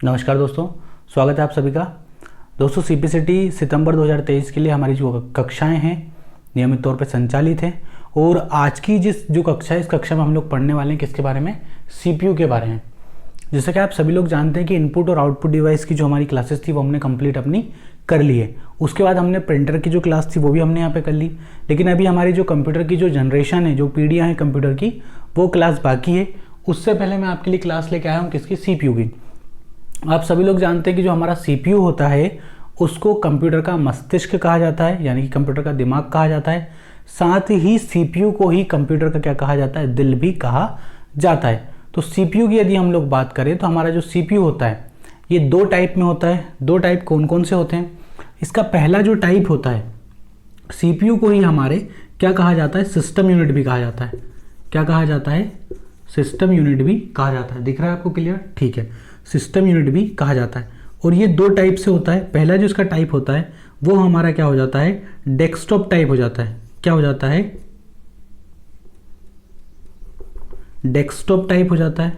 नमस्कार दोस्तों, स्वागत है आप सभी का। दोस्तों सीपीसीटी सितंबर 2023 के लिए हमारी जो कक्षाएं हैं नियमित तौर पर संचालित हैं और आज की जो कक्षा है इस कक्षा में हम लोग पढ़ने वाले हैं किसके बारे में, सीपीयू के बारे में। जैसा कि आप सभी लोग जानते हैं कि इनपुट और आउटपुट डिवाइस की जो हमारी क्लासेस थी वो हमने कंप्लीट अपनी कर ली है। उसके बाद हमने प्रिंटर की जो क्लास थी वो भी हमने यहाँ पे कर ली, लेकिन अभी हमारी जो कंप्यूटर की जो जनरेशन है, जो पीढ़ियाँ हैं कंप्यूटर की, वो क्लास बाकी है। उससे पहले मैं आपके लिए क्लास लेके आया हूँ किसकी, सीपीयू की। आप सभी लोग जानते हैं कि जो हमारा सीपीयू होता है उसको कंप्यूटर का मस्तिष्क कहा जाता है, यानी कि कंप्यूटर का दिमाग कहा जाता है। साथ ही सीपीयू को ही कंप्यूटर का क्या कहा जाता है, दिल भी कहा जाता है। तो सीपीयू की यदि हम लोग बात करें तो हमारा जो सीपीयू होता है ये दो टाइप में होता है। दो टाइप कौन कौन से होते हैं? इसका पहला जो टाइप होता है, सीपीयू को ही हमारे क्या कहा जाता है, सिस्टम यूनिट भी कहा जाता है। क्या कहा जाता है? सिस्टम यूनिट भी कहा जाता है। दिख रहा है आपको क्लियर? ठीक है, सिस्टम यूनिट भी कहा जाता है। और ये दो टाइप से होता है। पहला जो इसका टाइप होता है वो हमारा क्या हो जाता है, डेस्कटॉप टाइप हो जाता है। क्या हो जाता है? डेस्कटॉप टाइप हो जाता है।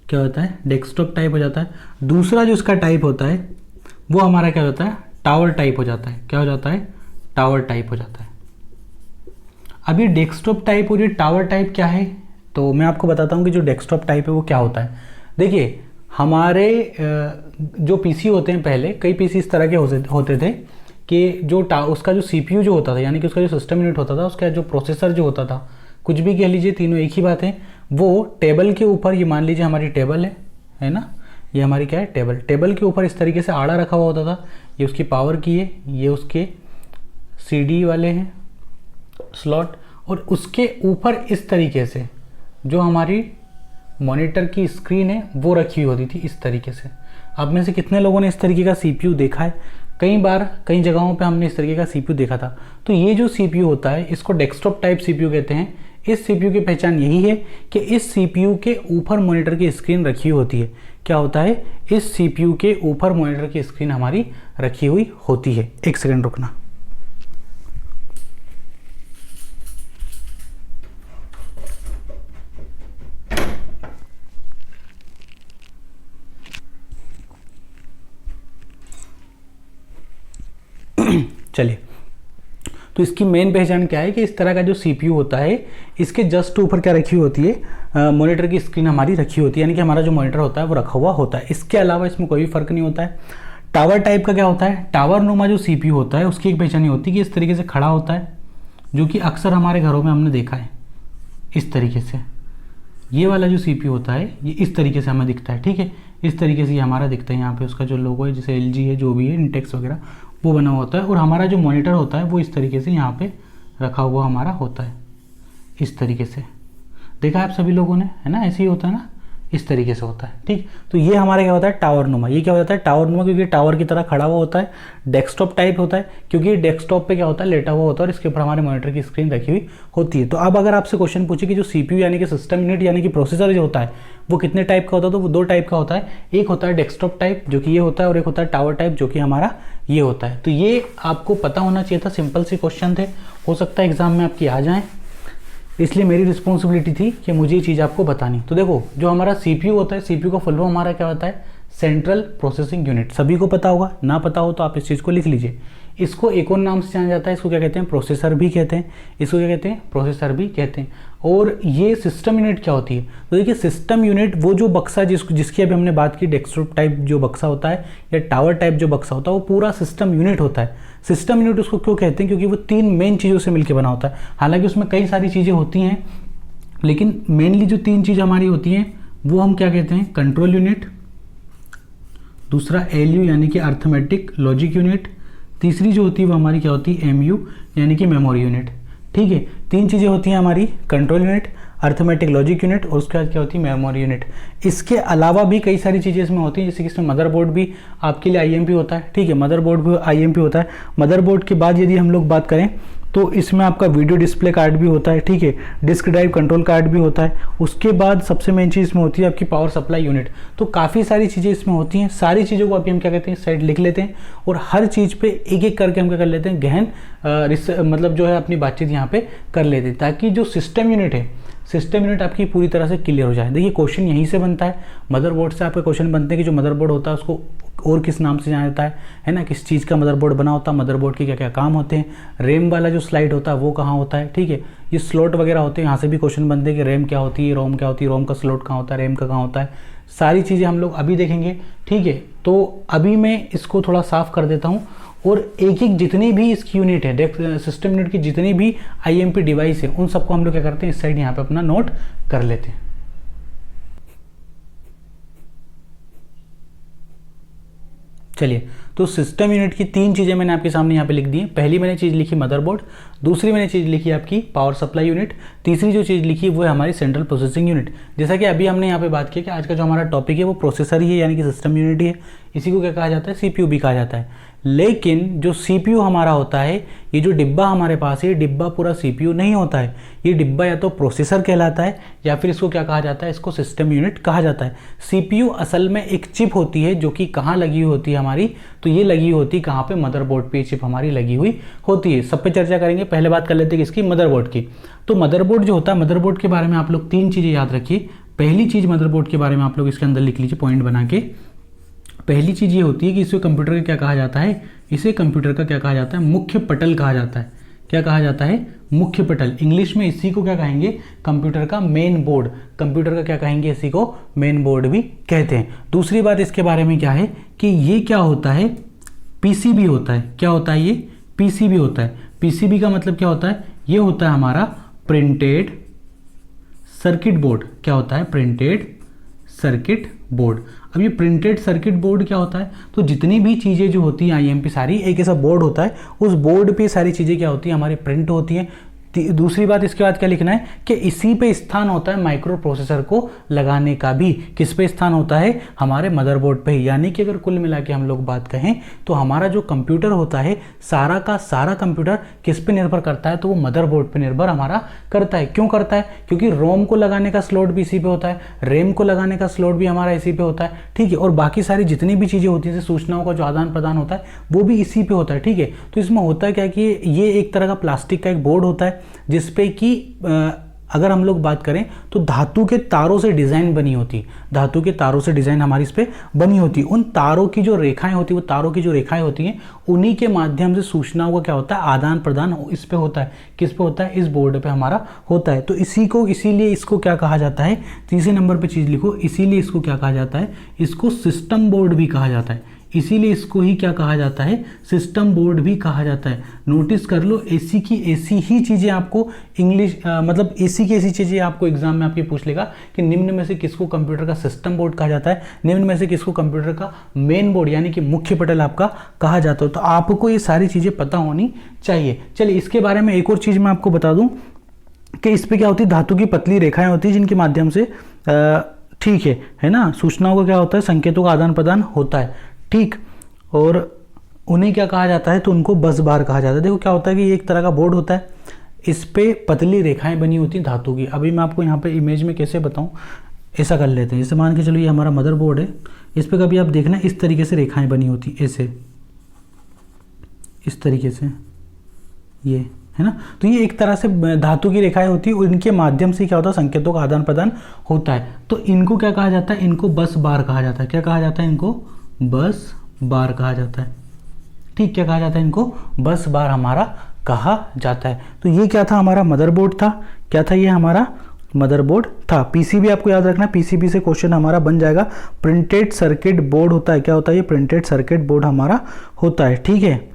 क्या होता है? डेस्कटॉप टाइप हो जाता है। दूसरा जो इसका टाइप होता है वो हमारा क्या होता है, टावर टाइप हो जाता है। क्या हो जाता है? टावर टाइप हो जाता है। अभी डेस्कटॉप टाइप और ये टावर टाइप क्या है, तो मैं आपको बताता हूँ कि जो डेस्कटॉप टाइप है वो क्या होता है। देखिए, हमारे जो पीसी होते हैं, पहले कई पीसी इस तरह के होते थे कि जो उसका जो सीपीयू जो होता था, यानी कि उसका जो सिस्टम यूनिट होता था, उसका जो प्रोसेसर जो होता था, कुछ भी कह लीजिए, तीनों एक ही बात है। वो टेबल के ऊपर, ये मान लीजिए हमारी टेबल है ना, ये हमारी क्या है, टेबल। टेबल के ऊपर इस तरीके से आड़ा रखा हुआ होता था। ये उसकी पावर की है, ये उसके सीडी वाले हैं स्लॉट, और उसके ऊपर इस तरीके से जो हमारी मॉनिटर की स्क्रीन है वो रखी हुई होती थी इस तरीके से। अब में से कितने लोगों ने इस तरीके का सीपीयू देखा है? कई बार कई जगहों पे हमने इस तरीके का सीपीयू देखा था। तो ये जो सीपीयू होता है इसको डेस्कटॉप टाइप सीपीयू कहते हैं। इस सीपीयू की पहचान यही है कि इस सीपीयू के ऊपर मॉनिटर की स्क्रीन रखी हुई होती है। क्या होता है? इस सीपीयू के ऊपर मॉनिटर की स्क्रीन हमारी रखी हुई होती है। एक सेकेंड रुकना। चलिए, तो इसकी मेन पहचान क्या है कि इस तरह का जो सीपीयू होता है इसके जस्ट ऊपर क्या रखी होती है, मॉनिटर की स्क्रीन हमारी रखी होती है, यानी कि हमारा जो मॉनिटर होता है वो रखा हुआ होता है। इसके अलावा इसमें कोई फर्क नहीं होता है। टावर टाइप का क्या होता है? टावर नुमा जो सीपीयू होता है उसकी एक पहचान ये होती है कि इस तरीके से खड़ा होता है, जो कि अक्सर हमारे घरों में हमने देखा है इस तरीके से। ये वाला जो सीपीयू होता है ये इस तरीके से हमें दिखता है। ठीक है, इस तरीके से ये हमारा दिखता है। यहाँ पे उसका जो लोगो है, जैसे एलजी है, जो भी है, इंटेक्स वगैरह, वो बना हुआ होता है। और हमारा जो मॉनिटर होता है वो इस तरीके से यहाँ पे रखा हुआ हमारा होता है, इस तरीके से। देखा है आप सभी लोगों ने, है ना? ऐसे ही होता है ना, इस तरीके से होता है। ठीक, तो ये हमारा क्या होता है, टावर नुमा। ये क्या हो जाता है, टावर नुमा, क्योंकि टावर की तरह खड़ा हुआ होता है। डेस्कटॉप टाइप होता है क्योंकि डेस्कटॉप पे क्या होता है, लेटा हुआ होता है और इसके ऊपर हमारे मॉनिटर की स्क्रीन रखी हुई होती है। तो अब अगर आपसे क्वेश्चन पूछे कि जो सीपीयू यानी कि सिस्टम यूनिट यानी कि प्रोसेसर जो होता है वो कितने टाइप का होता है, तो वो दो टाइप का होता है। एक होता है डेस्कटॉप टाइप जो कि ये होता है, और एक होता है टावर टाइप जो कि हमारा ये होता है। तो ये आपको पता होना चाहिए था। सिंपल सी क्वेश्चन थे, हो सकता है एग्जाम में आपकी आ जाएँ, इसलिए मेरी रिस्पॉन्सिबिलिटी थी कि मुझे ये चीज़ आपको बतानी। तो देखो, जो हमारा सीपीयू होता है, सीपीयू का फुल फॉर्म हमारा क्या होता है, सेंट्रल प्रोसेसिंग यूनिट। सभी को पता होगा, ना पता हो तो आप इस चीज़ को लिख लीजिए। इसको एक और नाम से जाना जाता है, इसको क्या कहते हैं, प्रोसेसर भी कहते हैं। इसको क्या कहते हैं, प्रोसेसर भी कहते हैं। और ये सिस्टम यूनिट क्या होती है, तो देखिए सिस्टम यूनिट वो जो बक्सा जिसकी अभी हमने बात की, डेस्कटॉप टाइप जो बक्सा होता है या टावर टाइप जो बक्सा होता है, वो पूरा सिस्टम यूनिट होता है। सिस्टम यूनिट उसको क्यों कहते हैं, क्योंकि वो तीन मेन चीज़ों से मिलकर बना होता है। हालांकि उसमें कई सारी चीज़ें होती हैं, लेकिन मेनली जो तीन चीज़ हमारी होती हैं वो हम क्या कहते हैं, कंट्रोल यूनिट, दूसरा एलयू यानी कि अर्थमेटिक लॉजिक यूनिट, तीसरी जो होती है वो हमारी क्या होती है, एमयू यानी कि मेमोरी यूनिट। ठीक है, तीन चीज़ें होती हैं हमारी, control unit, arithmetic logic unit और उसके बाद क्या होती है, मेमोरी यूनिट। इसके अलावा भी कई सारी चीज़ें इसमें होती हैं, जैसे कि इसमें मदरबोर्ड भी आपके लिए आईएमपी होता है। ठीक है, मदरबोर्ड भी आईएमपी होता है। मदरबोर्ड के बाद यदि हम लोग बात करें तो इसमें आपका वीडियो डिस्प्ले कार्ड भी होता है। ठीक है, डिस्क ड्राइव कंट्रोल कार्ड भी होता है। उसके बाद सबसे मेन चीज़ इसमें होती है आपकी पावर सप्लाई यूनिट। तो काफ़ी सारी चीज़ें इसमें होती हैं। सारी चीज़ों को अभी हम क्या कहते हैं, साइड लिख लेते हैं और हर चीज़ पे एक एक करके हम क्या कर लेते हैं, गहन मतलब जो है अपनी बातचीत यहाँ पे कर लेते हैं, ताकि जो सिस्टम यूनिट है सिस्टम यूनिट आपकी पूरी तरह से क्लियर हो जाए। देखिए क्वेश्चन यहीं से बनता है, मदरबोर्ड से आपके क्वेश्चन बनते हैं कि जो मदरबोर्ड होता है उसको और किस नाम से जाना जाता है ना, किस चीज़ का मदरबोर्ड बना होता है, मदरबोर्ड के क्या क्या काम होते हैं, रैम वाला जो स्लाइड होता है वो कहाँ होता है, ठीक है, ये स्लॉट वगैरह होते हैं, यहाँ से भी क्वेश्चन बनते हैं कि रैम क्या होती है, रोम क्या होती है, रोम का स्लॉट कहाँ होता है, रैम का कहाँ होता है, सारी चीज़ें हम लोग अभी देखेंगे, ठीक है। तो अभी मैं इसको थोड़ा साफ कर देता हूँ और एक एक जितनी भी इसकी यूनिट है, सिस्टम यूनिट की जितनी भी आईएमपी डिवाइस है उन सबको हम लोग क्या करते हैं इस साइड यहाँ पे अपना नोट कर लेते हैं। चलिए, तो सिस्टम यूनिट की 3 चीज़ें मैंने आपके सामने यहाँ पे लिख दी हैं। पहली मैंने चीज़ लिखी मदरबोर्ड, दूसरी मैंने चीज़ लिखी आपकी पावर सप्लाई यूनिट, तीसरी जो चीज़ लिखी वो है हमारी सेंट्रल प्रोसेसिंग यूनिट। जैसा कि अभी हमने यहाँ पे बात किया कि आज का जो हमारा टॉपिक है वो प्रोसेसर ही है, यानी कि सिस्टम यूनिट ही है। इसी को क्या कहा जाता है, सीपीयू भी कहा जाता है। लेकिन जो सीपीयू हमारा होता है, ये जो डिब्बा हमारे पास है, ये डिब्बा पूरा सीपीयू नहीं होता है। ये डिब्बा या तो प्रोसेसर कहलाता है या फिर इसको क्या कहा जाता है, इसको सिस्टम यूनिट कहा जाता है। सीपीयू असल में एक चिप होती है जो कि कहाँ लगी हुई होती है हमारी, तो ये लगी होती है कहाँ पे, मदरबोर्ड पे चिप हमारी लगी हुई होती है। सब पे चर्चा करेंगे, पहले बात कर लेते हैं किसकी, मदरबोर्ड की। तो मदरबोर्ड जो होता है, मदरबोर्ड के बारे में आप लोग 3 चीज़ें याद रखिए। पहली चीज़ मदरबोर्ड के बारे में आप लोग इसके अंदर लिख लीजिए पॉइंट बना के। पहली चीज़ ये होती है कि इसे कंप्यूटर का क्या कहा जाता है, इसे कंप्यूटर का क्या कहा जाता है, मुख्य पटल कहा जाता है। क्या कहा जाता है, मुख्य पटल। इंग्लिश में इसी को क्या कहेंगे, कंप्यूटर का मेन बोर्ड। कंप्यूटर का क्या कहेंगे, इसी को मेन बोर्ड भी कहते हैं। दूसरी बात इसके बारे में क्या है कि ये क्या होता है, पीसीबी होता है। क्या होता है, ये पीसीबी होता है। पीसीबी का मतलब क्या होता है, ये होता है हमारा प्रिंटेड सर्किट बोर्ड। क्या होता है, प्रिंटेड सर्किट बोर्ड। अब ये प्रिंटेड सर्किट बोर्ड क्या होता है, तो जितनी भी चीज़ें जो होती हैं आईएमपी सारी, एक ऐसा बोर्ड होता है, उस बोर्ड पे सारी चीज़ें क्या होती हैं, हमारी प्रिंट होती हैं। दूसरी बात इसके बाद क्या लिखना है कि इसी पे स्थान होता है माइक्रो प्रोसेसर को लगाने का भी। किस पे स्थान होता है, हमारे मदरबोर्ड पे ही। यानी कि अगर कुल मिला के हम लोग बात कहें तो हमारा जो कंप्यूटर होता है, सारा का सारा कंप्यूटर किस पे निर्भर करता है, तो वो मदरबोर्ड पे निर्भर हमारा करता है। क्यों करता है, क्योंकि रोम को लगाने का स्लॉट भी इसी पे होता है, रैम को लगाने का स्लॉट भी हमारा इसी पे होता है, ठीक है, और बाकी सारी जितनी भी चीज़ें होती हैं, सूचनाओं का जो आदान प्रदान होता है वो भी इसी पे होता है, ठीक है। तो इसमें होता है क्या कि ये एक तरह का प्लास्टिक का एक बोर्ड होता है जिसपे कि अगर हम लोग बात करें तो धातु के तारों से डिज़ाइन बनी होती है। धातु के तारों से डिज़ाइन हमारी इस पे बनी होती है। उन तारों की जो रेखाएं होती है, वो तारों की जो रेखाएं होती हैं, उन्हीं के माध्यम से सूचनाओं का क्या होता है, आदान प्रदान इस पे होता है। किस पे होता है, इस बोर्ड पे हमारा होता है। तो इसीलिए इसको क्या कहा जाता है, तीसरे नंबर पे चीज़ लिखो, इसीलिए इसको क्या कहा जाता है, इसको सिस्टम बोर्ड भी कहा जाता है। इसीलिए इसको ही क्या कहा जाता है, सिस्टम बोर्ड भी कहा जाता है। नोटिस कर लो, ऐसी की ऐसी ही चीज़ें आपको इंग्लिश मतलब ऐसी की ऐसी चीज़ें आपको एग्जाम में आपके पूछ लेगा कि निम्न में से किसको कंप्यूटर का सिस्टम बोर्ड कहा जाता है, निम्न में से किसको कंप्यूटर का मेन बोर्ड यानी कि मुख्य पटल आपका कहा जाता है। तो आपको ये सारी चीज़ें पता होनी चाहिए। चलिए, इसके बारे में एक और चीज़ मैं आपको बता दूँ कि इस पर क्या होती है, धातु की पतली रेखाएँ होती है जिनके माध्यम से ठीक है ना, सूचनाओं का क्या होता है, संकेतों का आदान प्रदान होता है, ठीक। और उन्हें क्या कहा जाता है, तो उनको बस बार कहा जाता है। देखो क्या होता है कि ये एक तरह का बोर्ड होता है, इस पे पतली रेखाएं बनी होती हैं धातु की। अभी मैं आपको यहाँ पे इमेज में कैसे बताऊँ, ऐसा कर लेते हैं। जैसे मान के चलो ये हमारा मदरबोर्ड है, इस पे कभी आप देखना इस तरीके से रेखाएं बनी होती, ऐसे इस तरीके से, ये है ना। तो ये एक तरह से धातु की रेखाएं होती है, उनके माध्यम से क्या होता है, संकेतों का आदान प्रदान होता है। तो इनको क्या कहा जाता है, इनको बस बार कहा जाता है। क्या कहा जाता है, इनको बस बार कहा जाता है, ठीक। क्या कहा जाता है, इनको बस बार हमारा कहा जाता है। तो ये क्या था, हमारा मदरबोर्ड था। क्या था, ये हमारा मदरबोर्ड था। पीसीबी आपको याद रखना, पीसीबी से क्वेश्चन हमारा बन जाएगा। प्रिंटेड सर्किट बोर्ड होता है। क्या होता है, ये प्रिंटेड सर्किट बोर्ड हमारा होता है, ठीक है।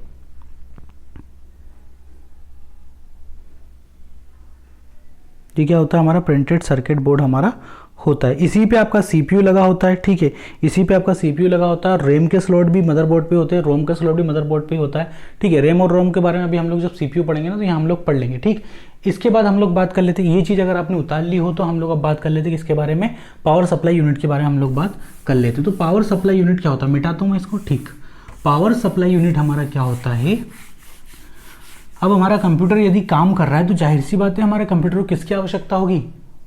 ये क्या होता है, हमारा प्रिंटेड सर्किट बोर्ड हमारा होता है। इसी पे आपका सीपीयू लगा होता है, ठीक है। इसी पे आपका सीपीयू लगा होता है। रैम के स्लॉट भी मदरबोर्ड पे होते हैं, रोम का स्लॉट भी मदरबोर्ड पे होता है, ठीक है। रैम और रोम के बारे में अभी हम लोग जब सीपीयू पढ़ेंगे ना, तो यहाँ हम लोग पढ़ लेंगे, ठीक। इसके बाद हम लोग बात कर लेते हैं, ये चीज़ अगर आपने उतार ली हो तो हम लोग अब बात कर लेते हैं किसके बारे में, पावर सप्लाई यूनिट के बारे में हम लोग बात कर लेते हैं। तो पावर सप्लाई यूनिट क्या होता है, मिटाता हूँ मैं इसको, ठीक। पावर सप्लाई यूनिट हमारा क्या होता है, अब हमारा कंप्यूटर यदि काम कर रहा है तो जाहिर सी बात है हमारे कंप्यूटर को किसकी आवश्यकता होगी,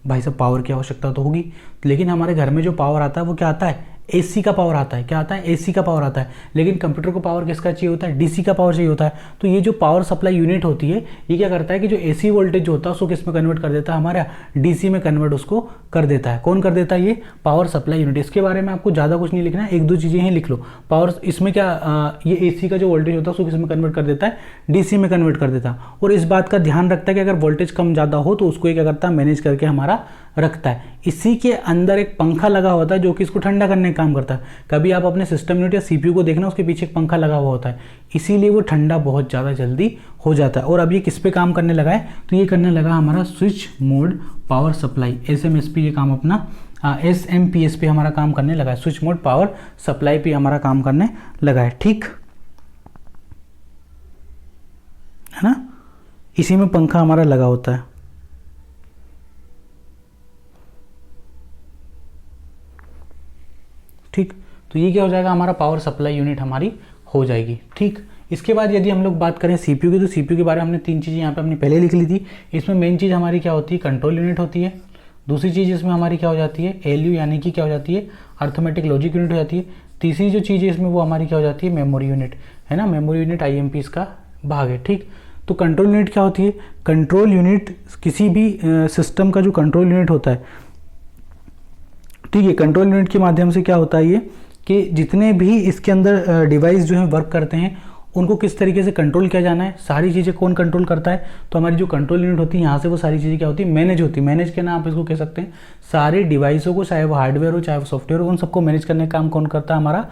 भाई साहब पावर की आवश्यकता तो होगी। लेकिन हमारे घर में जो पावर आता है वो क्या आता है, एसी का पावर आता है। क्या आता है? एसी का पावर आता है। लेकिन कंप्यूटर को पावर किसका चाहिए होता है? डीसी का पावर चाहिए होता है। तो ये जो पावर सप्लाई यूनिट होती है ये क्या करता है कि जो एसी वोल्टेज जो होता है उसको किस में कन्वर्ट कर देता है? हमारा डीसी में कन्वर्ट उसको कर देता है। कौन कर देता है? ये पावर सप्लाई यूनिट। इसके बारे में आपको ज़्यादा कुछ नहीं लिखना है, एक दो चीज़ें ही लिख लो। पावर इसमें क्या ये एसी का जो वोल्टेज होता है उसको किस में कन्वर्ट कर देता है? डीसी में कन्वर्ट कर देता है। और इस बात का ध्यान रखता है कि अगर वोल्टेज कम ज़्यादा हो तो उसको क्या करता है? मैनेज करके हमारा रखता है। इसी के अंदर एक पंखा लगा होता है जो कि इसको ठंडा करने का काम करता है। कभी आप अपने सिस्टम यूनिट या सीपीयू को देखना, उसके पीछे एक पंखा लगा हुआ होता है, इसीलिए वो ठंडा बहुत ज़्यादा जल्दी हो जाता है। और अब ये किस पे काम करने लगा है? तो ये करने लगा हमारा स्विच मोड पावर सप्लाई, एसएमएसपी। ये काम अपना एसएमपीएस पे हमारा काम करने लगा है। स्विच मोड पावर सप्लाई पे हमारा काम करने लगा है। ठीक है ना? इसी में पंखा हमारा लगा होता है। ठीक, तो ये क्या हो जाएगा? हमारा पावर सप्लाई यूनिट हमारी हो जाएगी। ठीक, इसके बाद यदि हम लोग बात करें सीपीयू की, तो सीपीयू के बारे में हमने तीन चीज़ें यहाँ पे हमने पहले लिख ली थी। इसमें मेन चीज़ हमारी क्या होती है? कंट्रोल यूनिट होती है। दूसरी चीज़ इसमें हमारी क्या हो जाती है? एलयू यानी कि क्या हो जाती है? अर्थमेटिक लॉजिक यूनिट हो जाती है। तीसरी जो चीज़ है इसमें वो हमारी क्या हो जाती है? मेमोरी यूनिट, है ना? मेमोरी यूनिट आईएमपी इसका भाग है। ठीक, तो कंट्रोल यूनिट क्या होती है? कंट्रोल यूनिट किसी भी सिस्टम का जो कंट्रोल यूनिट होता है, ठीक है, कंट्रोल यूनिट के माध्यम से क्या होता है ये कि जितने भी इसके अंदर डिवाइस जो है वर्क करते हैं उनको किस तरीके से कंट्रोल किया जाना है, सारी चीज़ें कौन कंट्रोल करता है? तो हमारी जो कंट्रोल यूनिट होती है यहाँ से वो सारी चीज़ें क्या होती है? मैनेज होती है। मैनेज के नाम आप इसको कह सकते हैं। सारे डिवाइसों को, चाहे वो हार्डवेयर हो चाहे वो सॉफ्टवेयर हो, उन सबको मैनेज करने का काम कौन करता है? हमारा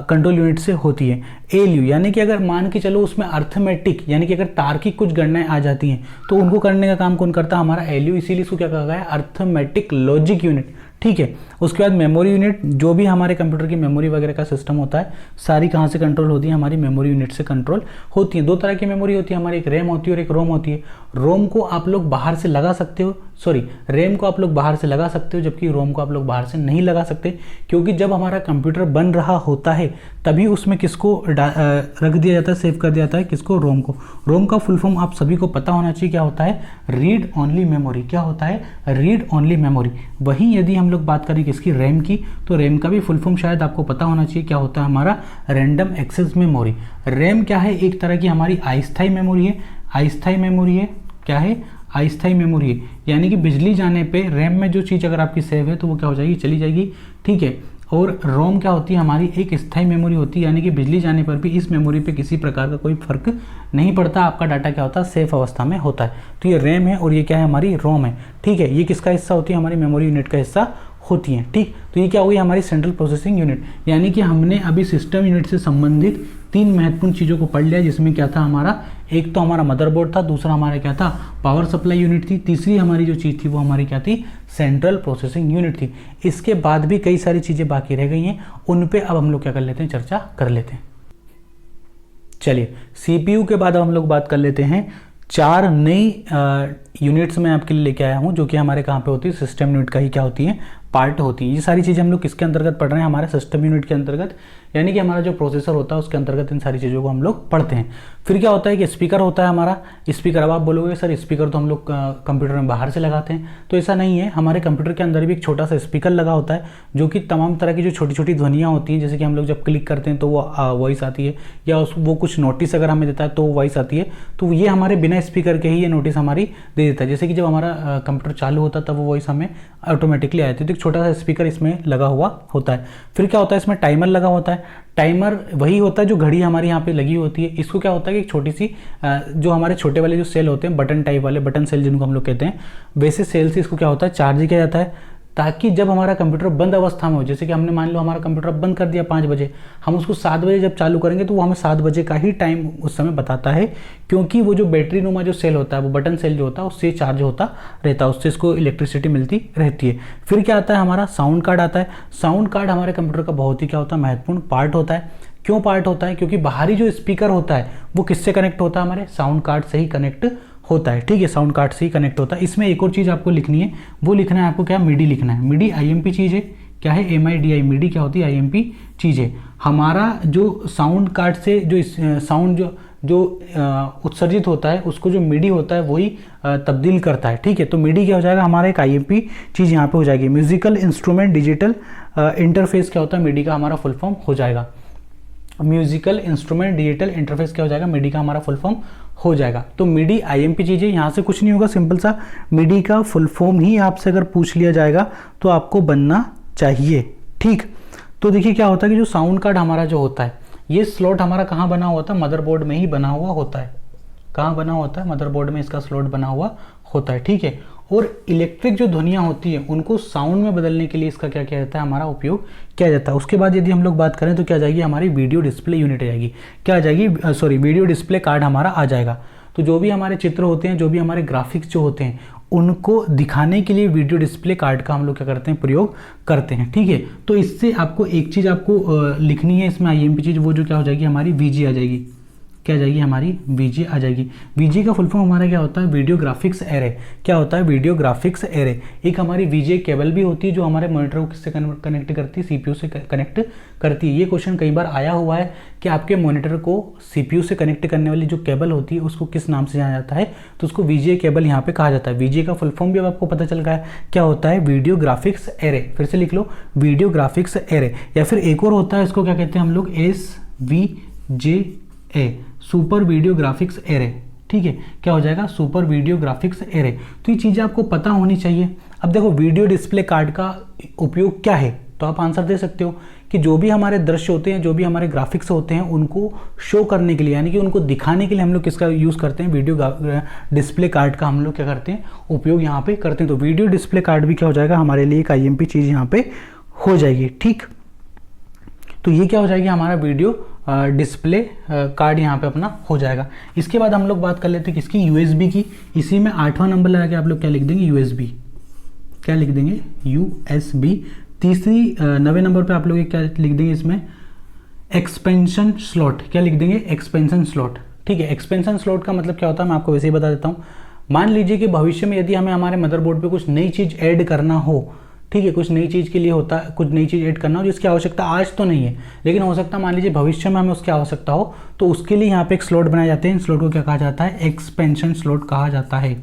कंट्रोल यूनिट से होती है। एलयू यानी कि अगर मान के चलो उसमें अर्थमेटिक यानी कि अगर तार्किक कुछ गणनाएं आ जाती हैं तो उनको करने का काम कौन करता है? हमारा एलयू। इसीलिए इसको क्या कहा गया है? Arithmetic logic unit. ठीक है, उसके बाद मेमोरी यूनिट, जो भी हमारे कंप्यूटर की मेमोरी वगैरह का सिस्टम होता है सारी कहाँ से कंट्रोल होती है? हमारी मेमोरी यूनिट से कंट्रोल होती है। दो तरह की मेमोरी होती है हमारी, एक रैम होती है और एक रोम होती है। रोम को आप लोग बाहर से लगा सकते हो, सॉरी रैम को आप लोग बाहर से लगा सकते हो, जबकि रोम को आप लोग बाहर से नहीं लगा सकते, क्योंकि जब हमारा कंप्यूटर बन रहा होता है तभी उसमें किसको रख दिया जाता है? सेव कर दिया जाता है। किसको? रोम को। रोम का फुल फॉर्म आप सभी को पता होना चाहिए, क्या होता है? Read only memory. क्या होता है? Read only memory. वहीं यदि हम लोग बात करें किसकी? रैम की, तो रैम का भी फुल फॉर्म शायद आपको पता होना चाहिए, क्या होता है? हमारा रैंडम एक्सेस मेमोरी। रैम क्या है? एक तरह की हमारी अस्थायी मेमोरी है। अस्थायी मेमोरी है, क्या है? अस्थायी मेमोरी है, यानी कि बिजली जाने पे रैम में जो चीज़ अगर आपकी सेव है तो वो क्या हो जाएगी? चली जाएगी। ठीक है, और रोम क्या होती है? हमारी एक स्थायी मेमोरी होती है, यानी कि बिजली जाने पर भी इस मेमोरी पे किसी प्रकार का कोई फर्क नहीं पड़ता, आपका डाटा क्या होता है? सेफ अवस्था में होता है। तो ये रैम है और ये क्या है? हमारी रोम है। ठीक है, ये किसका हिस्सा होती है? हमारी मेमोरी यूनिट का हिस्सा होती हैं। ठीक, तो ये क्या हो गई? हमारी सेंट्रल प्रोसेसिंग यूनिट। यानी कि हमने अभी सिस्टम यूनिट से संबंधित तीन महत्वपूर्ण चीज़ों को पढ़ लिया, जिसमें क्या था हमारा? एक तो हमारा मदरबोर्ड था, दूसरा हमारा क्या था? पावर सप्लाई यूनिट थी, तीसरी हमारी जो चीज़ थी वो हमारी क्या थी? सेंट्रल प्रोसेसिंग यूनिट थी। इसके बाद भी कई सारी चीज़ें बाकी रह गई हैं, उन पे अब हम लोग क्या कर लेते हैं? चर्चा कर लेते हैं। चलिए, सीपीयू के बाद अब हम लोग बात कर लेते हैं। चार नई यूनिट्स मैं आपके लिए लेके आया हूँ, जो कि हमारे कहाँ पे होती है? सिस्टम यूनिट का ही क्या होती है? पार्ट होती है। ये सारी चीज़ें हम लोग किसके अंतर्गत पढ़ रहे हैं? हमारे सिस्टम यूनिट के अंतर्गत, यानी कि हमारा जो प्रोसेसर होता है उसके अंतर्गत इन सारी चीज़ों को हम लोग पढ़ते हैं। फिर क्या होता है कि स्पीकर होता है हमारा। स्पीकर, अब आप बोलोगे सर स्पीकर तो हम लोग कंप्यूटर में बाहर से लगाते हैं, तो ऐसा नहीं है। हमारे कंप्यूटर के अंदर भी एक छोटा सा स्पीकर लगा होता है, जो कि तमाम तरह की जो छोटी छोटी ध्वनियाँ होती हैं, जैसे कि हम लोग जब क्लिक करते हैं तो वो वॉइस आती है, या वो कुछ नोटिस अगर हमें देता है तो वो वॉइस आती है, तो ये हमारे बिना स्पीकर के ही ये नोटिस हमारी दे देता है। जैसे कि जब हमारा कंप्यूटर चालू होता है तब वो वॉइस हमें ऑटोमेटिकली आती है। तो एक छोटा सा स्पीकर इसमें लगा हुआ होता है। फिर क्या होता है? इसमें टाइमर लगा होता है। टाइमर वही होता है जो घड़ी हमारी यहाँ पे लगी होती है। इसको क्या होता है कि एक छोटी सी जो हमारे छोटे वाले जो सेल होते हैं, बटन टाइप वाले, बटन सेल जिनको हम लोग कहते हैं, वैसे सेल से इसको क्या होता है? चार्ज किया जाता है, ताकि जब हमारा कंप्यूटर बंद अवस्था में हो, जैसे कि हमने मान लो हमारा कंप्यूटर बंद कर दिया 5 बजे, हम उसको 7 बजे जब चालू करेंगे तो वो हमें 7 बजे का ही टाइम उस समय बताता है, क्योंकि वो जो बैटरी नुमा जो सेल होता है, वो बटन सेल जो होता है उससे चार्ज होता रहता है, उससे इसको इलेक्ट्रिसिटी मिलती रहती है। फिर क्या आता है? हमारा साउंड कार्ड आता है। साउंड कार्ड हमारे कंप्यूटर का बहुत ही क्या होता है? महत्वपूर्ण पार्ट होता है। क्यों पार्ट होता है? क्योंकि बाहरी जो स्पीकर होता है वो किससे कनेक्ट होता है? हमारे साउंड कार्ड से ही कनेक्ट होता है। ठीक है, साउंड कार्ड से ही कनेक्ट होता है। इसमें एक और चीज़ आपको लिखनी है, वो लिखना है आपको क्या? मिडी लिखना है। मिडी आईएमपी चीज़ है। क्या है MIDI, मिडी क्या होती है IMP चीज़ें। हमारा जो साउंड कार्ड से जो साउंड जो उत्सर्जित होता है उसको जो मिडी होता है वही तब्दील करता है, ठीक है। तो मिडी क्या हो जाएगा हमारा एक IMP चीज़ यहाँ पे हो जाएगी। म्यूजिकल इंस्ट्रूमेंट डिजिटल इंटरफेस क्या होता है, मिडी का हमारा फुल फॉर्म हो जाएगा। म्यूजिकल इंस्ट्रूमेंट डिजिटल इंटरफेस क्या हो जाएगा, मिडी का हमारा फुल फॉर्म हो जाएगा। तो मिडी IMP चीज़ें, यहाँ से कुछ नहीं होगा, सिंपल सा मिडी का फुल फॉर्म ही आपसे अगर पूछ लिया जाएगा तो आपको बनना चाहिए, ठीक। तो देखिए क्या होता है कि जो साउंड कार्ड हमारा जो होता है, ये स्लॉट हमारा कहाँ बना हुआ था, मदरबोर्ड में ही बना हुआ होता है। कहाँ बना होता है, मदरबोर्ड में इसका स्लॉट बना हुआ होता है, ठीक है। और इलेक्ट्रिक जो ध्वनियाँ होती हैं उनको साउंड में बदलने के लिए इसका क्या किया जाता है, हमारा उपयोग किया जाता है। उसके बाद यदि हम लोग बात करें तो क्या जाएगी, हमारी वीडियो डिस्प्ले यूनिट आ जाएगी। क्या आ जाएगी, सॉरी, वीडियो डिस्प्ले कार्ड हमारा आ जाएगा। तो जो भी हमारे चित्र होते हैं, जो भी हमारे ग्राफिक्स जो होते हैं, उनको दिखाने के लिए वीडियो डिस्प्ले कार्ड का हम लोग क्या करते हैं, प्रयोग करते हैं, ठीक है। तो इससे आपको एक चीज़ आपको लिखनी है इसमें IMP चीज़, वो जो क्या हो जाएगी, हमारी VG आ जाएगी। क्या आ जाएगी, हमारी VG आ जाएगी। VG का फुल फॉर्म हमारा क्या होता है, वीडियो ग्राफिक्स एरे। क्या होता है, वीडियो ग्राफिक्स एरे। एक हमारी VGA केबल भी होती है जो हमारे मॉनिटर को किससे कनेक्ट करती है, CPU से कनेक्ट करती है। ये क्वेश्चन कई बार आया हुआ है कि आपके मॉनिटर को CPU से कनेक्ट करने वाली जो केबल होती है उसको किस नाम से जाना जाता है, तो उसको VGA केबल यहाँ पे कहा जाता है। VGA का फुल फॉर्म भी अब आपको पता चल गया है, क्या होता है, वीडियो ग्राफिक्स एरे। फिर से लिख लो, वीडियो ग्राफिक्स एरे। या फिर एक और होता है, इसको क्या कहते हैं हम लोग, SVGA, super video graphics array, ठीक है। क्या हो जाएगा, सुपर वीडियो ग्राफिक्स एरे। तो ये चीज़ें आपको पता होनी चाहिए। अब देखो वीडियो डिस्प्ले कार्ड का उपयोग क्या है, तो आप आंसर दे सकते हो कि जो भी हमारे दृश्य होते हैं, जो भी हमारे ग्राफिक्स होते हैं, उनको शो करने के लिए, यानी कि उनको दिखाने के लिए हम लोग किसका यूज़ करते हैं, वीडियो डिस्प्ले कार्ड का हम लोग क्या करते हैं, उपयोग यहाँ पे करते हैं। तो वीडियो डिस्प्ले कार्ड भी क्या हो जाएगा, हमारे लिए एक IMP चीज़ यहाँ पे हो जाएगी, ठीक। तो ये क्या हो जाएगी, हमारा वीडियो डिस्प्ले कार्ड यहाँ पे अपना हो जाएगा। इसके बाद हम लोग बात कर लेते हैं किसकी, USB की। इसी में 8वां नंबर लगा के आप लोग क्या लिख देंगे, USB। क्या लिख देंगे, USB। तीसरी 9वें नंबर पे आप लोग क्या लिख देंगे इसमें, एक्सपेंशन स्लॉट। क्या लिख देंगे, एक्सपेंशन स्लॉट, ठीक है। एक्सपेंशन स्लॉट का मतलब क्या होता है, मैं आपको वैसे ही बता देता हूँ। मान लीजिए कि भविष्य में यदि हमें हमारे मदरबोर्ड पे कुछ नई चीज़ ऐड करना हो, ठीक है, कुछ नई चीज़ के लिए होता है, कुछ नई चीज़ ऐड करना हो जिसकी आवश्यकता आज तो नहीं है, लेकिन हो सकता है मान लीजिए भविष्य में हमें उसकी आवश्यकता हो, तो उसके लिए यहाँ पे एक स्लॉट बनाए जाते हैं। इन स्लॉट को क्या कहा जाता है, एक्सपेंशन स्लॉट कहा जाता है।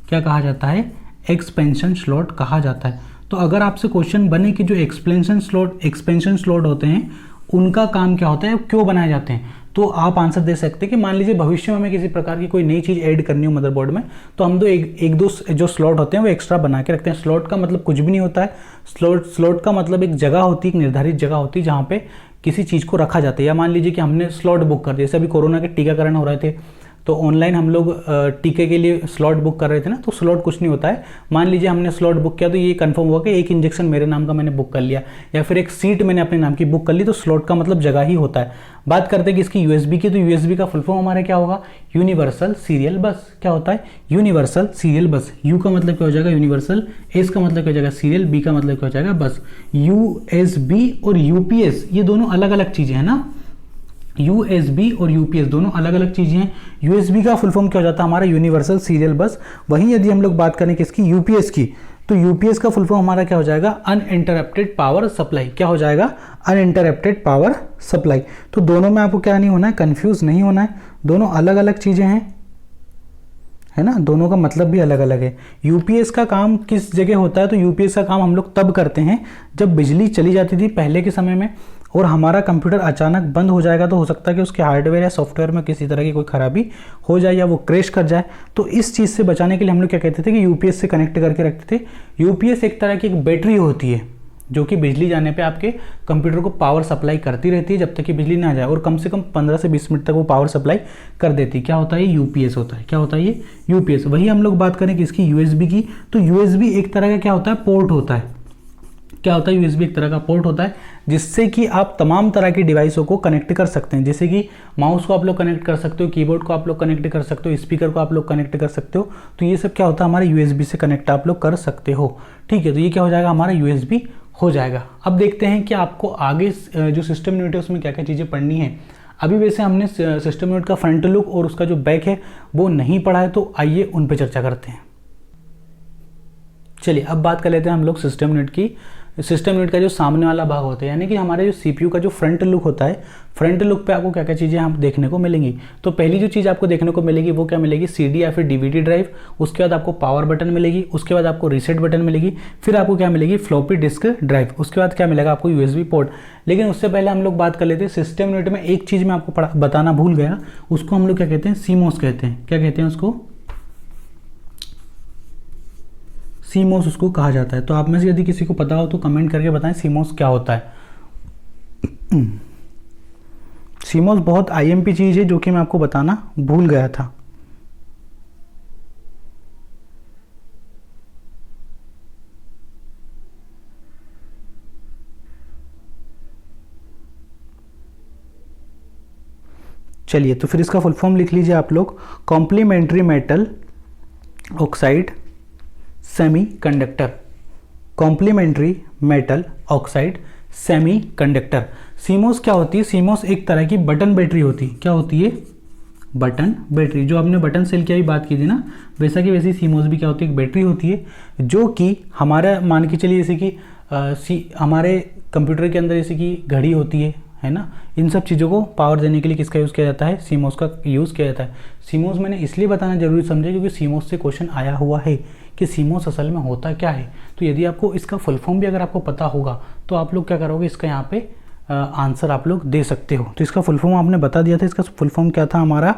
क्या कहा जाता है, एक्सपेंशन स्लॉट कहा जाता है। तो अगर आपसे क्वेश्चन बने कि जो एक्सपेंशन स्लॉट होते हैं उनका काम क्या होता है, क्यों बनाए जाते हैं, तो आप आंसर दे सकते हैं कि मान लीजिए भविष्य में हमें किसी प्रकार की कोई नई चीज़ ऐड करनी हो मदरबोर्ड में, तो हम एक दो जो स्लॉट होते हैं वो एक्स्ट्रा बना के रखते हैं। स्लॉट का मतलब कुछ भी नहीं होता है। स्लॉट का मतलब एक जगह होती है, एक निर्धारित जगह होती है जहाँ पे किसी चीज़ को रखा जाता है। या मान लीजिए कि हमने स्लॉट बुक कर दिया, जैसे अभी कोरोना के टीकाकरण हो रहे थे तो ऑनलाइन हम लोग टीके के लिए स्लॉट बुक कर रहे थे ना, तो स्लॉट कुछ नहीं होता है। मान लीजिए हमने स्लॉट बुक किया तो ये कंफर्म हुआ कि एक इंजेक्शन मेरे नाम का मैंने बुक कर लिया, या फिर एक सीट मैंने अपने नाम की बुक कर ली, तो स्लॉट का मतलब जगह ही होता है। बात करते हैं कि इसकी USB की, तो USB का फुल फॉर्म हमारा क्या होगा, यूनिवर्सल सीरियल बस। क्या होता है, यूनिवर्सल सीरियल बस। U का मतलब क्या हो जाएगा, यूनिवर्सल। S का मतलब क्या हो जाएगा, सीरियल। B का मतलब क्या हो जाएगा, बस। USB और UPS ये दोनों अलग अलग चीज़ें हैं ना, USB और UPS दोनों अलग अलग चीज़ें हैं। USB का फुल फॉर्म क्या हो जाता है हमारा, यूनिवर्सल सीरियल बस। वहीं यदि हम लोग बात करें किसकी, UPS की, तो UPS का फुल फॉर्म हमारा क्या हो जाएगा, अनइंटरप्टेड पावर सप्लाई। क्या हो जाएगा, अनइंटरप्टेड पावर सप्लाई। तो दोनों में आपको क्या नहीं होना है, कंफ्यूज नहीं होना है, दोनों अलग अलग चीज़ें हैं, है ना, दोनों का मतलब भी अलग अलग है। UPS का काम किस जगह होता है, तो UPS का काम हम लोग तब करते हैं जब बिजली चली जाती थी पहले के समय में और हमारा कंप्यूटर अचानक बंद हो जाएगा, तो हो सकता है कि उसके हार्डवेयर या सॉफ्टवेयर में किसी तरह की कोई खराबी हो जाए या वो क्रैश कर जाए। तो इस चीज़ से बचाने के लिए हम लोग क्या कहते थे कि UPS से कनेक्ट करके रखते थे। UPS एक तरह की एक बैटरी होती है जो कि बिजली जाने पे आपके कंप्यूटर को पावर सप्लाई करती रहती है जब तक कि बिजली ना जाए, और कम से कम 15 से 20 मिनट तक वो पावर सप्लाई कर देती है। क्या होता है, ये UPS होता है। क्या होता है, ये UPS। वही हम लोग बात करें कि इसकी USB की, तो USB एक तरह का क्या होता है, पोर्ट होता है। क्या होता है, USB एक तरह का पोर्ट होता है जिससे कि आप तमाम तरह की डिवाइसों को कनेक्ट कर सकते हैं। जैसे कि माउस को आप लोग कनेक्ट कर सकते हो, कीबोर्ड को आप लोग कनेक्ट कर सकते हो, स्पीकर को आप लोग कनेक्ट कर सकते हो। तो ये सब क्या होता है, हमारे USB से कनेक्ट आप लोग कर सकते हो। ठीक है, तो ये क्या हो जाएगा, हमारा USB हो जाएगा। अब देखते हैं कि आपको आगे जो सिस्टम यूनिट है उसमें क्या क्या चीज़ें पढ़नी है। अभी वैसे हमने सिस्टम यूनिट का फ्रंट लुक और उसका जो बैक है वो नहीं पढ़ा है, तो आइए उन पर चर्चा करते हैं। चलिए अब बात कर लेते हैं हम लोग सिस्टम यूनिट की सिस्टम यूनिट का जो सामने वाला भाग होता है, यानी कि हमारे जो सीपीयू का जो फ्रंट लुक होता है, फ्रंट लुक पे आपको क्या क्या चीज़ें हम देखने को मिलेंगी। तो पहली जो चीज़ आपको देखने को मिलेगी वो क्या मिलेगी, सीडी या फिर डीवीडी ड्राइव। उसके बाद आपको पावर बटन मिलेगी, उसके बाद आपको रीसेट बटन मिलेगी, फिर आपको क्या मिलेगी, फ्लॉपी डिस्क ड्राइव, उसके बाद क्या मिलेगा आपको, यूएसबी पोर्ट। लेकिन उससे पहले हम लोग बात कर लेते हैं सिस्टम यूनिट में एक चीज़ मैं आपको बताना भूल गया, उसको हम लोग क्या कहते हैं, सीमोस कहते हैं। क्या कहते हैं उसको, सीमोस उसको कहा जाता है। तो आप में से यदि किसी को पता हो तो कमेंट करके बताएं सीमोस क्या होता है। सीमोस बहुत आईएमपी चीज़ है जो कि मैं आपको बताना भूल गया था। चलिए, तो फिर इसका फुल फॉर्म लिख लीजिए आप लोग, complementary metal oxide semi conductor. Complementary metal oxide semi conductor. CMOS क्या होती है, सीमोस एक तरह की बटन बैटरी होती है। क्या होती है, बटन बैटरी। जो हमने बटन सेल की अभी बात की थी ना, वैसा कि वैसी सीमोस भी क्या होती है, एक बैटरी होती है, जो कि हमारा मान के चलिए जैसे कि हमारे कंप्यूटर के अंदर जैसे कि घड़ी होती है ना, इन सब चीज़ों को पावर देने के लिए किसका यूज़ किया जाता है, सीमोस का यूज़ किया जाता है। सीमोस मैंने इसलिए बताना जरूरी समझा क्योंकि सीमोस से क्वेश्चन आया हुआ है कि सीमोस असल में होता क्या है। तो यदि आपको इसका फुल फॉर्म भी अगर आपको पता होगा तो आप लोग क्या करोगे, इसका यहाँ पे आंसर आप लोग दे सकते हो। तो इसका फुल फॉर्म आपने बता दिया था, इसका फुल फॉर्म क्या था हमारा,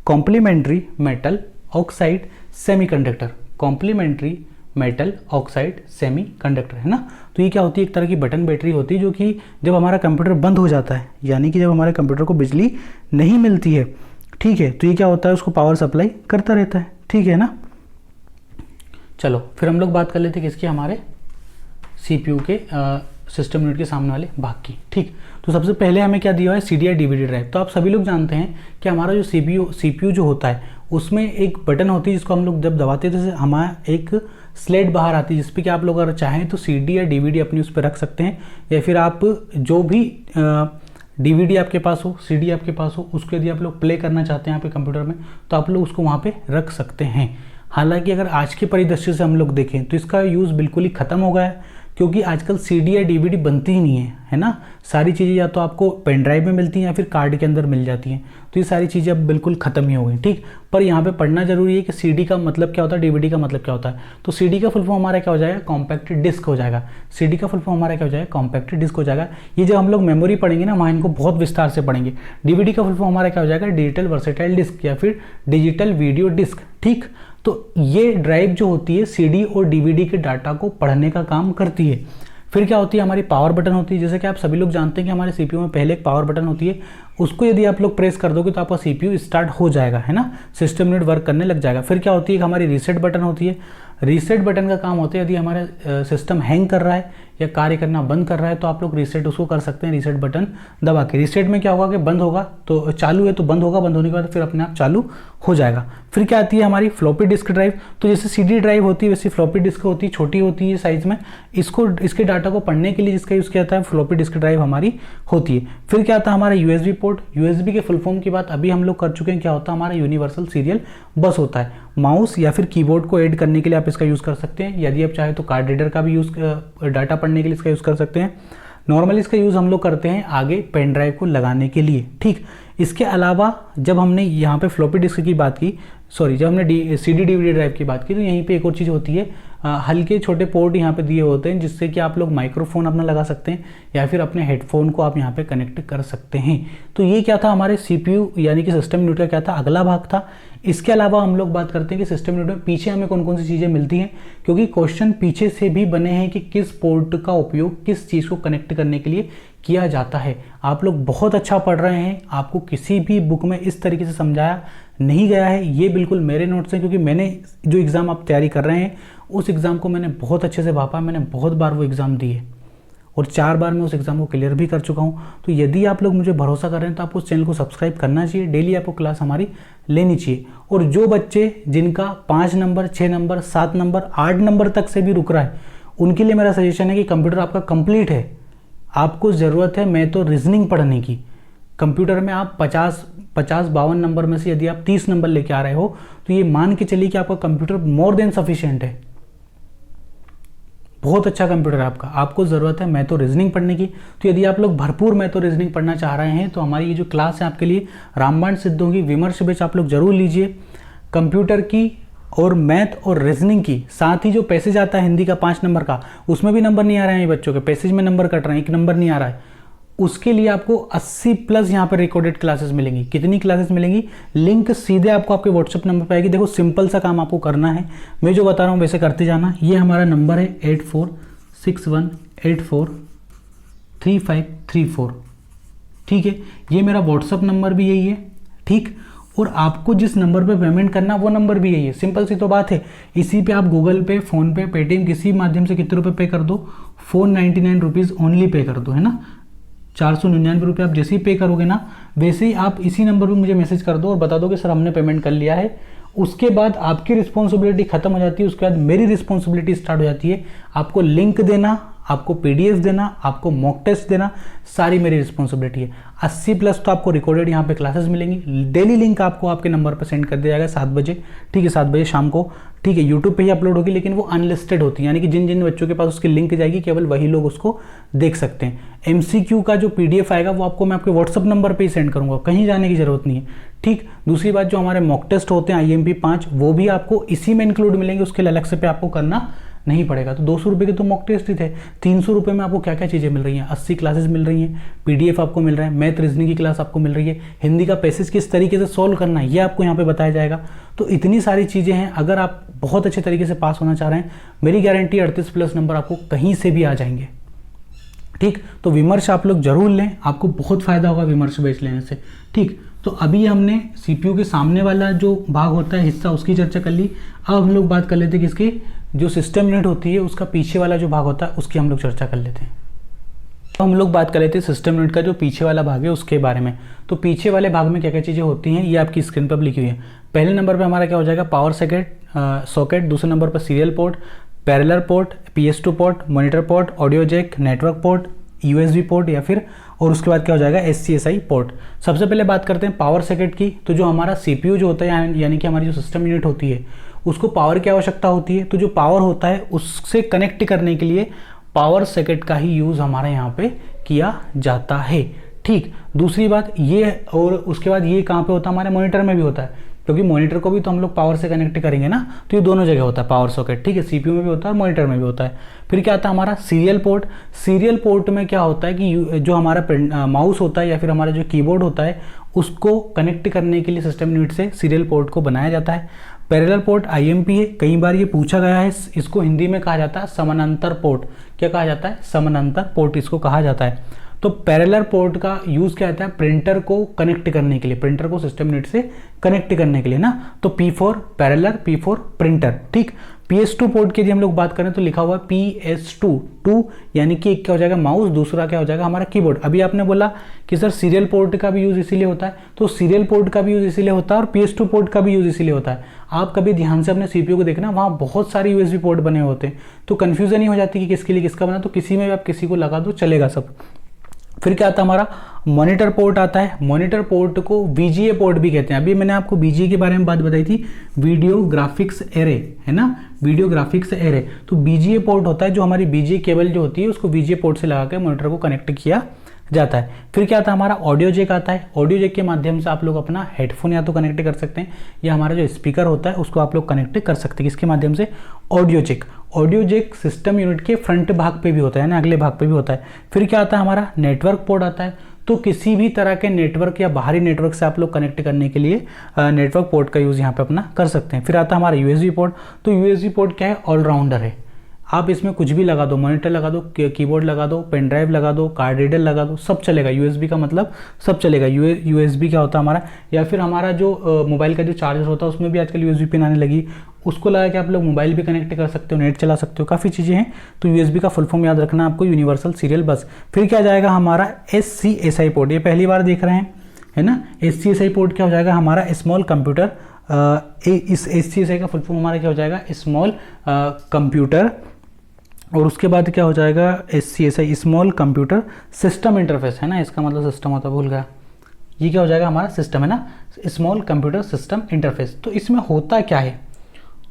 complementary metal oxide semiconductor. Complementary metal oxide semiconductor, है ना। तो ये क्या होती है, एक तरह की बटन बैटरी होती है जो कि जब हमारा कंप्यूटर बंद हो जाता है, यानी कि जब हमारे कंप्यूटर को बिजली नहीं मिलती है, ठीक है, तो ये क्या होता है, उसको पावर सप्लाई करता रहता है, ठीक है ना। चलो फिर हम लोग बात कर लेते हैं किसकी, हमारे सीपीयू के सिस्टम यूनिट के सामने वाले भाग की, ठीक। तो सबसे पहले हमें क्या दिया है, सीडी या डीवीडी ड्राइव। तो आप सभी लोग जानते हैं कि हमारा जो सीपीयू जो होता है उसमें एक बटन होती है जिसको हम लोग जब दबाते हैं तो हमारा एक स्लेट बाहर आती है, जिस पे कि आप लोग अगर चाहें तो सीडी या डीवीडी अपनी उस पर रख सकते हैं, या फिर आप जो भी डीवीडी आपके पास हो, सीडी आपके पास हो, उसको यदि आप लोग प्ले करना चाहते हैं यहाँ पे कंप्यूटर में तो आप लोग उसको वहाँ पे रख सकते हैं। हालांकि अगर आज के परिदृश्य से हम लोग देखें तो इसका यूज़ बिल्कुल ही ख़त्म हो गया है, क्योंकि आजकल सीडी या डीवीडी बनती ही नहीं है ना। सारी चीज़ें या तो आपको पेन ड्राइव में मिलती हैं या फिर कार्ड के अंदर मिल जाती हैं। तो ये सारी चीज़ें अब बिल्कुल ख़त्म ही हो गई, ठीक। पर यहाँ पे पढ़ना जरूरी है कि सीडी का मतलब क्या होता है, डीवीडी का मतलब क्या होता है। तो सीडी का फुल फॉर्म हमारा क्या हो जाएगा, कॉम्पैक्ट डिस्क हो जाएगा। सीडी का फुल फॉर्म हमारा क्या हो जाएगा, कॉम्पैक्ट डिस्क हो जाएगा। ये जब हम लोग मेमोरी पढ़ेंगे ना, वहाँ इनको बहुत विस्तार से पढ़ेंगे। डीवीडी का फुल फॉर्म हमारा क्या हो जाएगा, डिजिटल वर्सेटाइल डिस्क या फिर डिजिटल वीडियो डिस्क, ठीक। तो ये ड्राइव जो होती है सीडी और डीवीडी के डाटा को पढ़ने का काम करती है। फिर क्या होती है, हमारी पावर बटन होती है। जैसे कि आप सभी लोग जानते हैं कि हमारे सीपीयू में पहले एक पावर बटन होती है, उसको यदि आप लोग प्रेस कर दोगे तो आपका सीपीयू स्टार्ट हो जाएगा, है ना, सिस्टम यूनिट वर्क करने लग जाएगा। फिर क्या होती है, हमारी रीसेट बटन होती है। रीसेट बटन का काम होता है यदि हमारा सिस्टम हैंग कर रहा है या कार्य करना बंद कर रहा है तो आप लोग रीसेट उसको कर सकते हैं, रीसेट बटन दबा के। रीसेट में क्या होगा कि बंद होगा तो चालू है तो बंद होगा, बंद होने के बाद फिर अपने आप चालू हो जाएगा। फिर क्या आती है हमारी फ्लॉपी डिस्क ड्राइव। तो जैसे सीडी ड्राइव होती है वैसी फ्लॉपी डिस्क होती है, छोटी होती है साइज में। इसके डाटा को पढ़ने के लिए जिसका यूज़ किया जाता है फ्लॉपी डिस्क ड्राइव हमारी होती है। फिर क्या आता है हमारा यूएसबी पोर्ट। यूएसबी के फुल फॉर्म की बात अभी हम लोग कर चुके हैं, क्या होता है हमारा यूनिवर्सल सीरियल बस होता है। माउस या फिर कीबोर्ड को ऐड करने के लिए आप इसका यूज़ कर सकते हैं। यदि आप चाहे तो कार्ड रीडर का भी यूज़ डाटा पढ़ने के लिए इसका यूज़ कर सकते हैं। नॉर्मली इसका यूज़ हम लोग करते हैं आगे पेन ड्राइव को लगाने के लिए, ठीक। इसके अलावा जब हमने यहाँ पे फ्लॉपी डिस्क की बात की, जब हमने सीडी डीवीडी ड्राइव की बात की, तो यहीं पे एक और चीज़ होती है, हल्के छोटे पोर्ट यहाँ पे दिए होते हैं जिससे कि आप लोग माइक्रोफोन अपना लगा सकते हैं या फिर अपने हेडफोन को आप यहाँ पे कनेक्ट कर सकते हैं। तो ये क्या था हमारे सीपीयू यानी कि सिस्टम यूनिट का क्या था, अगला भाग था। इसके अलावा हम लोग बात करते हैं कि सिस्टम यूनिट में पीछे हमें कौन कौन सी चीज़ें मिलती हैं, क्योंकि क्वेश्चन पीछे से भी बने हैं कि किस पोर्ट का उपयोग किस चीज़ को कनेक्ट करने के लिए किया जाता है। आप लोग बहुत अच्छा पढ़ रहे हैं, आपको किसी भी बुक में इस तरीके से समझाया नहीं गया है। ये बिल्कुल मेरे नोट्स हैं, क्योंकि मैंने जो एग्ज़ाम आप तैयारी कर रहे हैं उस एग्ज़ाम को मैंने बहुत अच्छे से भापा, मैंने बहुत बार वो एग्ज़ाम दिए और 4 बार मैं उस एग्ज़ाम को क्लियर भी कर चुका हूँ। तो यदि आप लोग मुझे भरोसा कर रहे हैं तो आपको उस चैनल को सब्सक्राइब करना चाहिए, डेली आपको क्लास हमारी लेनी चाहिए। और जो बच्चे जिनका 5 नंबर 6 नंबर 7 नंबर 8 नंबर तक से भी रुक रहा है, उनके लिए मेरा सजेशन है कि कंप्यूटर आपका कंप्लीट है, आपको ज़रूरत है मैं तो रीजनिंग पढ़ने की। कंप्यूटर में आप 50-52 नंबर में से यदि आप 30 नंबर लेके आ रहे हो तो ये मान के चलिए कि आपका कंप्यूटर मोर देन सफिशिएंट है। बहुत अच्छा कंप्यूटर है आपका। आपको ज़रूरत है मैथ और रीजनिंग पढ़ने की, तो यदि आप लोग भरपूर मैथ और रीजनिंग पढ़ना चाह रहे हैं तो हमारी ये जो क्लास है आपके लिए रामबाण सिद्धों की विमर्श बैच आप लोग जरूर लीजिए। कंप्यूटर की और मैथ और रीजनिंग की, साथ ही जो पैसेज आता है हिंदी का 5 नंबर का, उसमें भी नंबर नहीं आ रहे हैं बच्चों के, पैसेज में नंबर कट रहे हैं, 1 नंबर नहीं आ रहा है, उसके लिए आपको 80+ यहाँ पर रिकॉर्डेड क्लासेस मिलेंगी। कितनी क्लासेस मिलेंगी, लिंक सीधे आपको आपके व्हाट्सअप नंबर पर आएगी। देखो सिंपल सा काम आपको करना है, मैं जो बता रहा हूँ वैसे करते जाना। ये हमारा नंबर है 8461843534, ठीक है। ये मेरा व्हाट्सअप नंबर भी यही है, ठीक। और आपको जिस नंबर पे पेमेंट करना वो नंबर भी यही है। सिंपल सी तो बात है, इसी पे आप गूगल पे, फोन पे, पेटीएम किसी माध्यम से कितने रुपए पे कर दो, 499 रुपीज़ ओनली पे कर दो, है ना। 499 रुपये आप जैसे ही पे करोगे ना, वैसे ही आप इसी नंबर पे मुझे मैसेज कर दो और बता दो कि सर हमने पेमेंट कर लिया है। उसके बाद आपकी रिस्पॉन्सिबिलिटी खत्म हो जाती है, उसके बाद मेरी रिस्पॉन्सिबिलिटी स्टार्ट हो जाती है। आपको लिंक देना, आपको पीडीएफ देना, आपको मॉक टेस्ट देना, सारी मेरी रिस्पॉन्सिबिलिटी है। 80+ तो आपको रिकॉर्डेड यहाँ पे क्लासेस मिलेंगी। डेली लिंक आपको आपके नंबर पर सेंड कर दिया जाएगा 7 बजे, ठीक है, 7 बजे शाम को, ठीक है। यूट्यूब पे ही अपलोड होगी, लेकिन वो अनलिस्टेड होती है, यानी कि जिन जिन बच्चों के पास उसकी लिंक जाएगी केवल वही लोग उसको देख सकते हैं। MCQ का जो PDF आएगा वो आपको मैं आपके व्हाट्सअप नंबर पर ही सेंड करूँगा, कहीं जाने की जरूरत नहीं है, ठीक। दूसरी बात, जो हमारे मॉक टेस्ट होते हैं IMP 5, वो भी आपको इसी में इंक्लूड मिलेंगे, उसके लिए अलग से पे आपको करना नहीं पड़ेगा। तो 200 रुपये के तो मॉक टेस्ट ही थे, 300 रुपये में आपको क्या क्या चीज़ें मिल रही हैं, 80 क्लासेस मिल रही हैं, PDF आपको मिल रहा है, मैथ रीजनिंग की क्लास आपको मिल रही है, हिंदी का पैसेज किस तरीके से सॉल्व करना है ये आपको यहाँ पे बताया जाएगा। तो इतनी सारी चीज़ें हैं। अगर आप बहुत अच्छे तरीके से पास होना चाह रहे हैं, मेरी गारंटी 38+ नंबर आपको कहीं से भी आ जाएंगे, ठीक। तो विमर्श आप लोग जरूर लें, आपको बहुत फायदा होगा विमर्श बैच लेने से, ठीक। तो अभी हमने CPU के सामने वाला जो भाग होता है हिस्सा, उसकी चर्चा कर ली। अब हम लोग बात कर लेते हैं कि इसकी जो सिस्टम यूनिट होती है उसका पीछे वाला जो भाग होता है उसकी हम लोग चर्चा कर लेते हैं। तो हम लोग बात कर लेते हैं सिस्टम यूनिट का जो पीछे वाला भाग है उसके बारे में। तो पीछे वाले भाग में क्या क्या चीज़ें होती हैं ये आपकी स्क्रीन पर लिखी हुई है। पहले नंबर पर हमारा क्या हो जाएगा, पावर सॉकेट। दूसरे नंबर पर serial port, parallel port, PS2 port, monitor port, audio jack, network port, USB port या फिर, और उसके बाद क्या हो जाएगा SCSI पोर्ट। सबसे पहले बात करते हैं पावर सॉकेट की। तो जो हमारा CPU जो होता है, यानी कि हमारी जो सिस्टम यूनिट होती है, उसको पावर की आवश्यकता होती है। तो जो पावर होता है उससे कनेक्ट करने के लिए पावर सॉकेट का ही यूज़ हमारे यहाँ पे किया जाता है, ठीक। दूसरी बात ये, और उसके बाद ये कहाँ पे होता है, हमारे मॉनिटर में भी होता है, क्योंकि मॉनिटर को भी तो हम लोग पावर से कनेक्ट करेंगे ना, तो ये दोनों जगह होता है पावर सॉकेट, ठीक है। CPU में भी होता है और मॉनिटर में भी होता है। फिर क्या आता है हमारा सीरियल पोर्ट। सीरियल पोर्ट में क्या होता है कि जो हमारा माउस होता है या फिर हमारा जो कीबोर्ड होता है उसको कनेक्ट करने के लिए सिस्टम यूनिट से सीरियल पोर्ट को बनाया जाता है। पैरेलल पोर्ट IMP है, कई बार ये पूछा गया है, इसको हिंदी में कहा जाता है समानांतर पोर्ट। क्या कहा जाता है, समानांतर पोर्ट इसको कहा जाता है। तो पैरेलल पोर्ट का यूज़ क्या आता है, प्रिंटर को कनेक्ट करने के लिए, प्रिंटर को सिस्टम यूनिट से कनेक्ट करने के लिए ना। तो P4 पैरेलल, P4 प्रिंटर, ठीक। PS2 पोर्ट की यदि हम लोग बात करें तो लिखा हुआ है PS2 यानी कि एक क्या हो जाएगा माउस, दूसरा क्या हो जाएगा हमारा कीबोर्ड। अभी आपने बोला कि सर सीरियल पोर्ट का भी यूज़ इसीलिए होता है, तो सीरियल पोर्ट का भी यूज़ इसीलिए होता है और PS2 पोर्ट का भी यूज़ इसीलिए होता है। आप कभी ध्यान से अपने CPU को देखना, वहाँ बहुत सारे USB पोर्ट बने होते हैं, तो कन्फ्यूजन ही हो जाती है कि किसके लिए किसका बना, तो किसी में भी आप किसी को लगा दो चलेगा सब। फिर क्या आता है हमारा मॉनिटर पोर्ट आता है। मॉनिटर पोर्ट को VGA पोर्ट भी कहते हैं। अभी मैंने आपको VGA के बारे में बात बताई थी, वीडियो ग्राफिक्स एरे, है ना, वीडियो ग्राफिक्स एरे। तो VGA पोर्ट होता है, जो हमारी VGA केबल जो होती है उसको VGA पोर्ट से लगा के मॉनिटर को कनेक्ट किया जाता है। फिर क्या आता है हमारा ऑडियो जैक आता है। ऑडियो जैक के माध्यम से आप लोग अपना हेडफोन या तो कनेक्ट कर सकते हैं या हमारा जो स्पीकर होता है उसको आप लोग कनेक्ट कर सकते हैं। किसके माध्यम से, audio jack. Audio jack system unit के फ्रंट भाग पे भी होता है ना, अगले भाग पे भी होता है। फिर क्या आता है हमारा नेटवर्क पोर्ट आता है। तो किसी भी तरह के नेटवर्क या बाहरी नेटवर्क से आप लोग कनेक्ट करने के लिए नेटवर्क पोर्ट का यूज़ यहाँ पे अपना कर सकते हैं। फिर आता है हमारा USB पोर्ट। तो USB पोर्ट क्या है, ऑलराउंडर है, आप इसमें कुछ भी लगा दो, मॉनिटर लगा दो, कीबोर्ड लगा दो, पेन ड्राइव लगा दो, कार्ड रीडर लगा दो, सब चलेगा। USB का मतलब सब चलेगा। USB क्या होता है हमारा, या फिर हमारा जो मोबाइल का जो चार्जर होता है उसमें भी आजकल USB पिन आने लगी, उसको लगा के आप लोग मोबाइल भी कनेक्ट कर सकते हो, नेट चला सकते हो, काफ़ी चीज़ें हैं। तो USB का फुल फॉर्म याद रखना आपको, यूनिवर्सल सीरियल बस। फिर क्या जाएगा हमारा SCSI पोर्ट, ये पहली बार देख रहे हैं, है ना। SCSI पोर्ट क्या हो जाएगा हमारा, स्मॉल कंप्यूटर। इस SCSI का फुल फॉर्म हमारा क्या हो जाएगा, स्मॉल कंप्यूटर। और उसके बाद क्या हो जाएगा SCSI, small computer system interface, है ना, इसका मतलब सिस्टम होता है, भूल गया। ये क्या हो जाएगा हमारा सिस्टम, है ना, स्मॉल कंप्यूटर सिस्टम इंटरफेस। तो इसमें होता क्या है,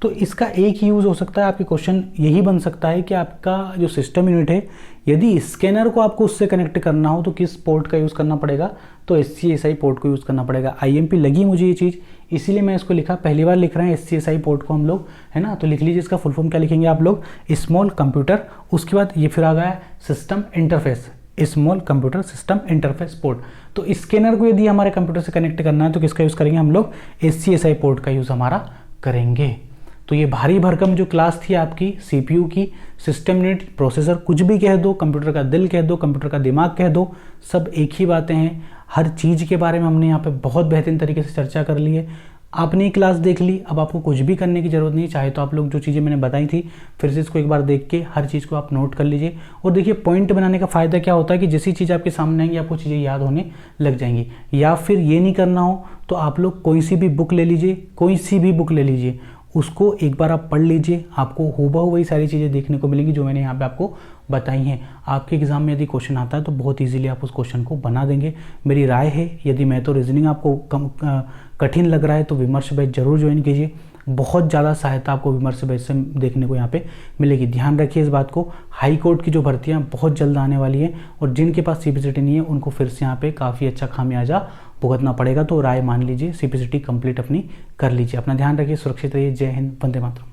तो इसका एक ही यूज़ हो सकता है, आपके क्वेश्चन यही बन सकता है कि आपका जो सिस्टम यूनिट है यदि स्कैनर को आपको उससे कनेक्ट करना हो तो किस पोर्ट का यूज़ करना पड़ेगा, तो SCSI पोर्ट को यूज़ करना पड़ेगा। IMP लगी मुझे ये चीज़, इसीलिए मैं इसको लिखा, पहली बार लिख रहे हैं SCSI पोर्ट को हम लोग, है ना। तो लिख लीजिए इसका फुल फॉर्म क्या लिखेंगे आप लोग, स्मॉल कंप्यूटर, उसके बाद ये फिर आ गया system interface, small computer system interface port. तो स्कैनर को यदि हमारे कंप्यूटर से कनेक्ट करना है तो किसका यूज़ करेंगे हम लोग, SCSI पोर्ट का यूज़ हमारा करेंगे। तो ये भारी भरकम जो क्लास थी आपकी CPU की, सिस्टम यूनिट, प्रोसेसर, कुछ भी कह दो, कंप्यूटर का दिल कह दो, कंप्यूटर का दिमाग कह दो, सब एक ही बातें हैं। हर चीज़ के बारे में हमने यहाँ पे बहुत बेहतरीन तरीके से चर्चा कर ली है। आपने क्लास देख ली, अब आपको कुछ भी करने की ज़रूरत नहीं, चाहे तो आप लोग जो चीज़ें मैंने बताई थी फिर से इसको एक बार देख के हर चीज़ को आप नोट कर लीजिए। और देखिए पॉइंट बनाने का फ़ायदा क्या होता है कि जैसी चीज़ आपके सामने आएंगी आपको चीज़ें याद होने लग जाएंगी। या फिर ये नहीं करना हो तो आप लोग कोई सी भी बुक ले लीजिए, कोई सी भी बुक ले लीजिए, उसको एक बार आप पढ़ लीजिए, आपको हूबहू वही सारी चीज़ें देखने को मिलेंगी जो मैंने यहाँ पे आपको बताई हैं। आपके एग्ज़ाम में यदि क्वेश्चन आता है तो बहुत इजीली आप उस क्वेश्चन को बना देंगे। मेरी राय है, यदि मैं तो रीजनिंग आपको कठिन लग रहा है तो विमर्श बैच जरूर ज्वाइन कीजिए, बहुत ज़्यादा सहायता आपको विमर्श बैच से देखने को यहाँ पे मिलेगी। ध्यान रखिए इस बात को, हाई कोर्ट की जो भर्तियाँ बहुत जल्द आने वाली हैं और जिनके पास CPCT नहीं है उनको फिर से यहाँ पे काफ़ी अच्छा खामियाजा भुगतना पड़ेगा। तो राय मान लीजिए, CPCT कंप्लीट अपनी कर लीजिए। अपना ध्यान रखिए, सुरक्षित रहिए। जय हिंद, वंदे मातरम।